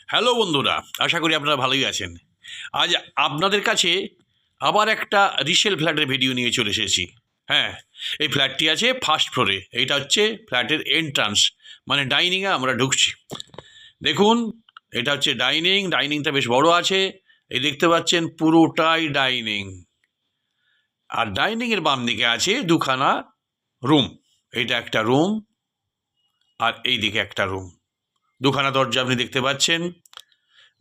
Hello বন্ধুরা, আশা করি আপনারা ভালোই আছেন। আজ আপনাদের কাছে আবার একটা রিসেল ফ্ল্যাটের ভিডিও নিয়ে চলে এসেছি। হ্যাঁ, এই ফ্ল্যাটটি আছে ফার্স্ট ফ্লোরে। এইটা হচ্ছে ফ্ল্যাটের এন্ট্রান্স, মানে ডাইনিংয়ে আমরা ঢুকছি। দেখুন, এটা হচ্ছে ডাইনিং। ডাইনিংটা বেশ বড় আছে। এই দেখতে পাচ্ছেন পুরোটাই ডাইনিং। আর ডাইনিংয়ের বাম দিকে আছে দুখানা রুম। এইটা একটা রুম, আর এই দিকে একটা রুম। দুখানা দরজা আপনি দেখতে পাচ্ছেন।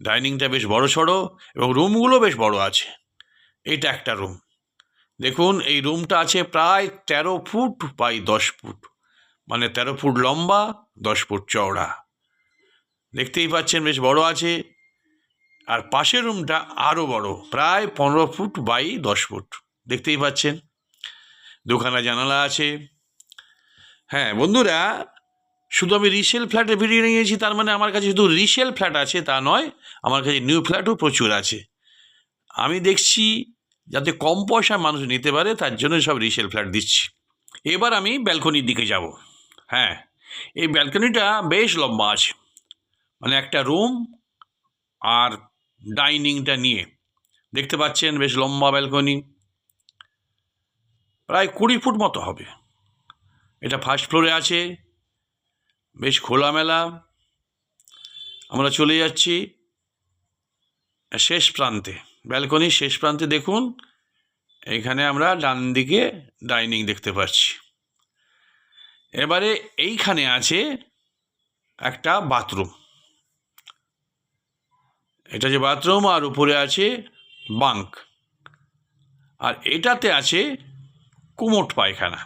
ডাইনিংটা বেশ বড় সড়ো এবং রুমগুলো বেশ বড় আছে। এটা একটা রুম। দেখুন, এই রুমটা আছে প্রায় 13 ফুট বাই 10 ফুট, মানে 13 ফুট লম্বা, 10 ফুট চওড়া। দেখতেই পাচ্ছেন বেশ বড় আছে। আর পাশের রুমটা আরও বড়, প্রায় 15 ফুট বাই 10 ফুট। দেখতেই পাচ্ছেন দুখানা জানালা আছে। হ্যাঁ বন্ধুরা, শুধু আমি রিসেল ফ্ল্যাটের ভিডিও নিয়েছি তার মানে আমার কাছে শুধু রিসেল ফ্ল্যাট আছে তা নয়, আমার কাছে নিউ ফ্ল্যাটও প্রচুর আছে। আমি দেখছি যাতে কম পয়সায় মানুষ নিতে পারে, তার জন্য সব রিসেল ফ্ল্যাট দিচ্ছি। এবার আমি ব্যালকনির দিকে যাব। হ্যাঁ, এই ব্যালকনিটা বেশ লম্বা আছে, মানে একটা রুম আর ডাইনিংটা নিয়ে। দেখতে পাচ্ছেন বেশ লম্বা ব্যালকনি, প্রায় 20 ফুট মতো হবে। এটা ফার্স্ট ফ্লোরে আছে, বেশ খোলামেলা। আমরা চলে যাচ্ছি শেষ প্রান্তে, ব্যালকনির শেষ প্রান্তে। দেখুন, এইখানে আমরা ডান দিকে ডাইনিং দেখতে পাচ্ছি। এবারে এইখানে আছে একটা বাথরুম। এটা যে বাথরুম, আর উপরে আছে বাঙ্ক, আর এটাতে আছে কুমোট পায়খানা।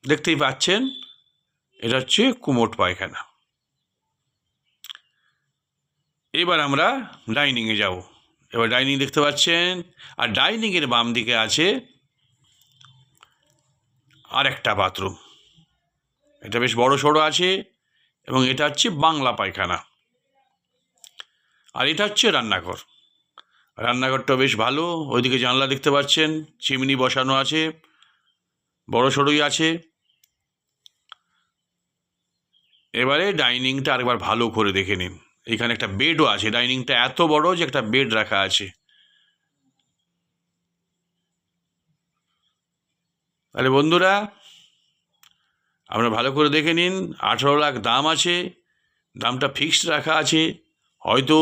দেখতেই পাচ্ছেন, এটা হচ্ছে কুমোট পায়খানা। এবার আমরা ডাইনিংয়ে যাব। এবার ডাইনিং দেখতে পাচ্ছেন, আর ডাইনিংয়ের বাম দিকে আছে আর একটা বাথরুম। এটা বেশ বড় সড়ো আছে এবং এটা হচ্ছে বাংলা পায়খানা। আর এটা হচ্ছে রান্নাঘর। রান্নাঘরটা বেশ ভালো। ওইদিকে জানলা দেখতে পাচ্ছেন, চিমনি বসানো আছে, বড় সড়োই আছে। এবারে ডাইনিংটা আরেকবার ভালো করে দেখে নিন। এখানে একটা বেডও আছে। ডাইনিংটা এত বড় যে একটা বেড রাখা আছে। তাহলে বন্ধুরা, আপনারা ভালো করে দেখে নিন। 18 লাখ দাম আছে। দামটা ফিক্সড রাখা আছে। হয়তো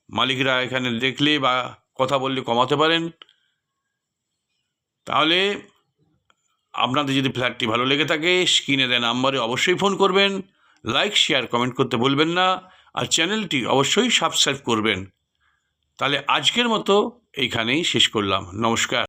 মালিকরা এখানে দেখলে বা কথা বললে কমাতে পারেন। তাহলে আপনাদের যদি ফ্ল্যাটটি ভালো লেগে থাকে, স্ক্রিনে দেওয়া নাম্বারে অবশ্যই ফোন করবেন। লাইক, শেয়ার, কমেন্ট করতে ভুলবেন না। আর চ্যানেলটি অবশ্যই সাবস্ক্রাইব করবেন। তাহলে আজকের মতো এইখানেই শেষ করলাম। নমস্কার।